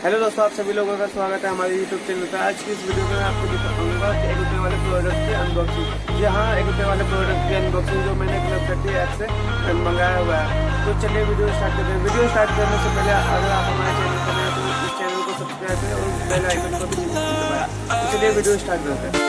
Hello दोस्तों, आप सभी लोगों का स्वागत है हमारे यूट्यूब चैनल पर। आज की इस वीडियो में मैं आपको दिखाऊंगा कि 1 रुपये वाले प्रोडक्ट की अनबॉक्सिंग। जी हाँ, 1 रुपये वाले प्रोडक्ट की अनबॉक्सिंग जो मैंने ClubFactory ऐप से मंगाया हुआ है। तो चलिए वीडियो स्टार्ट करते हैं। वीडियो स्टार्ट करने से पहले अगर आप हमारे चैनल पर नए तो इस चैनल को सब्सक्राइब करें और बेल आइकन को भी दबाएं। तो चलिए वीडियो स्टार्ट करते हैं।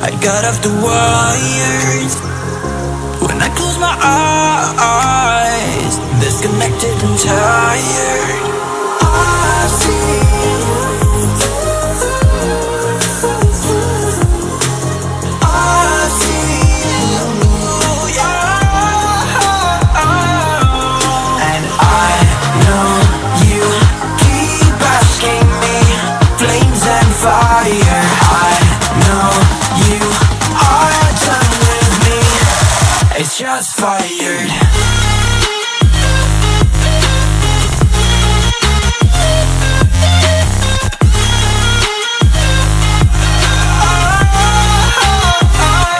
I got off the wires when I close my eyes, disconnected and tired. I see yeah. And I know you keep asking me, flames and fire. I know you are done with me. It's just fired.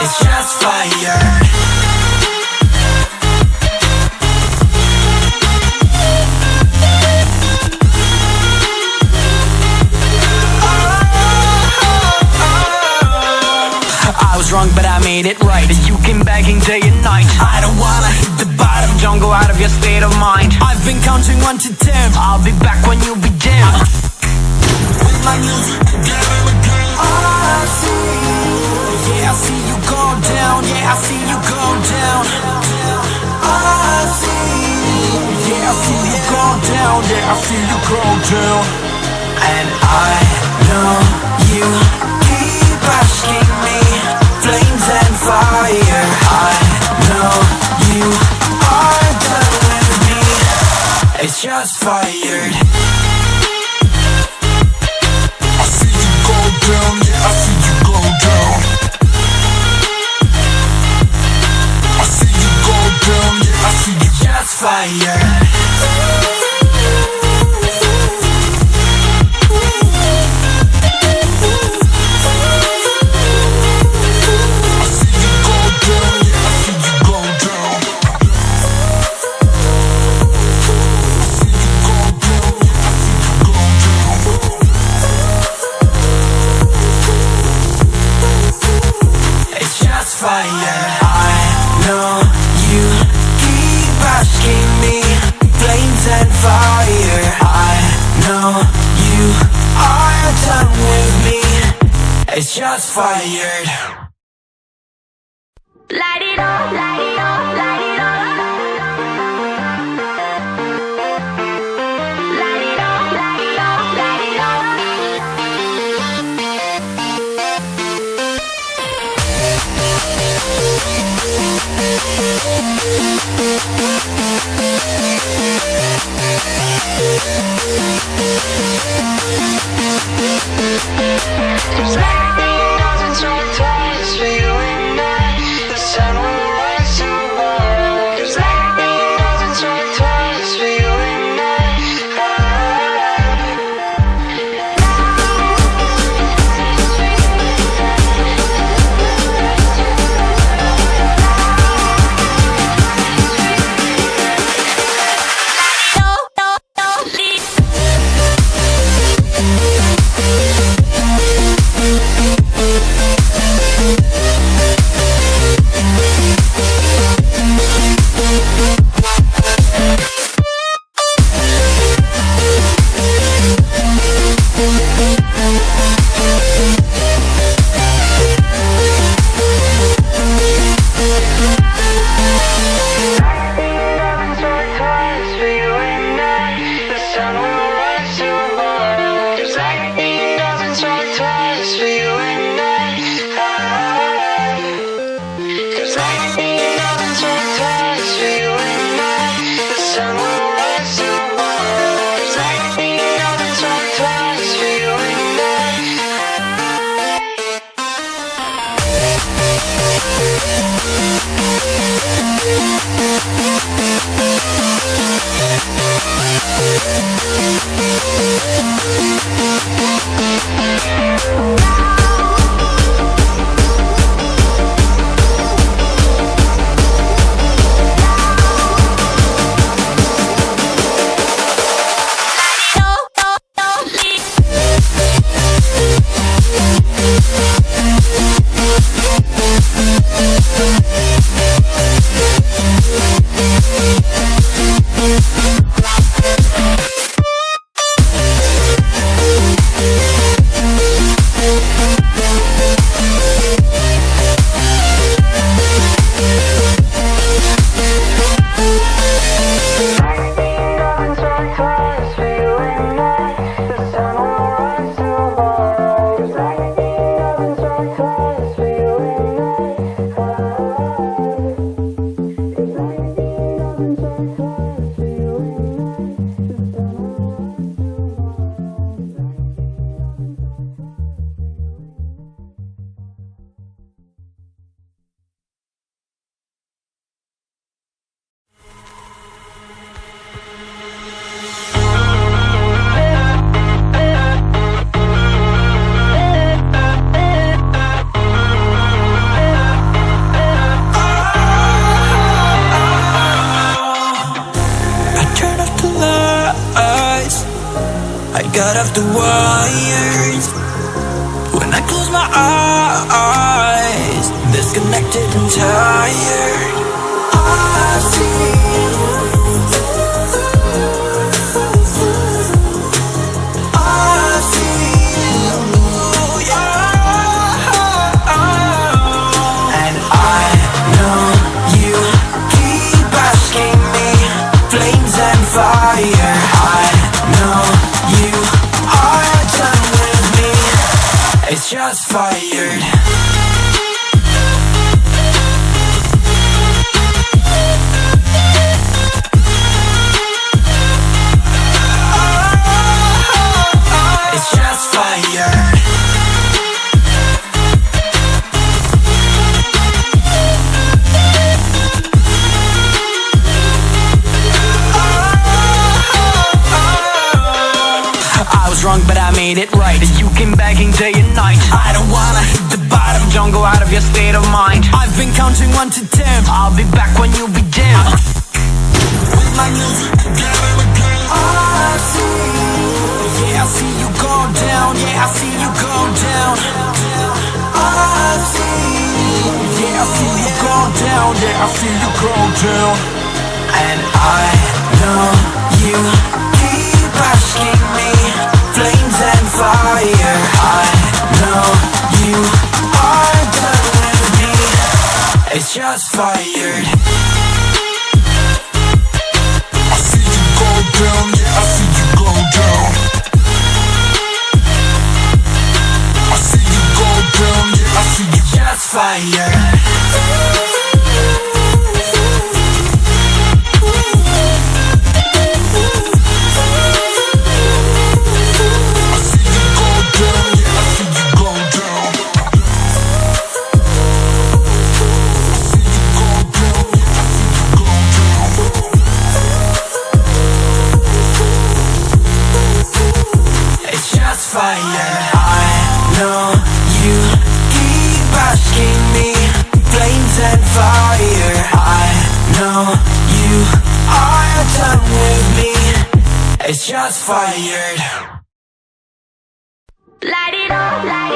It's just fired. I was wrong, but I made it right. You came begging day and night. I don't wanna hit the bottom. Don't go out of your state of mind. I've been counting 1 to 10. I'll be back when you begin. With my music together again. I see, yeah, I see you go down. Yeah, I see you go down. I see, yeah, I see you go down. Yeah, I see you go down. And I know you keep asking me, flames and fire. I know you are done with me. It's just fired. I see you go down, yeah, I see you go down. I see you go down, yeah, I see you just fired. Fire. I know you keep asking me, flames and fire. I know you are done with me. It's just fired. Light it up, light it up, light it up. Light it up, light it up, light it up. Just lightning doesn't strike twice for you and I. The sun will rise tomorrow. Just lightning doesn't strike twice for you and I. It's just fired. It's just fired. I was wrong, but I made it right. You came begging day and night. I don't wanna hit the bottom, don't go out of your state of mind. I've been counting 1 to 10. I'll be back when you begin. With my music again and again. I see, yeah, I see you go down. Yeah, I see you go down. I see, yeah, I see you go down. Yeah, I see you go down. And I know you keep asking me, flames and fire. I know you are done with me. It's just fired. I see you go down, yeah, I see you go down. I see you go down, yeah, I see you just fired. Fire. I know you keep asking me, flames and fire. I know you are done with me. It's just fired. Light it up, light